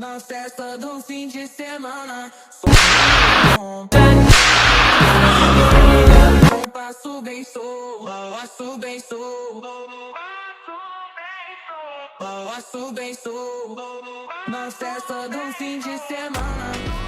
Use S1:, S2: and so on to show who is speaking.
S1: Na festa do fim de semana, passo bem sou, passo bem sou, passo bem sou. Na festa do fim de semana.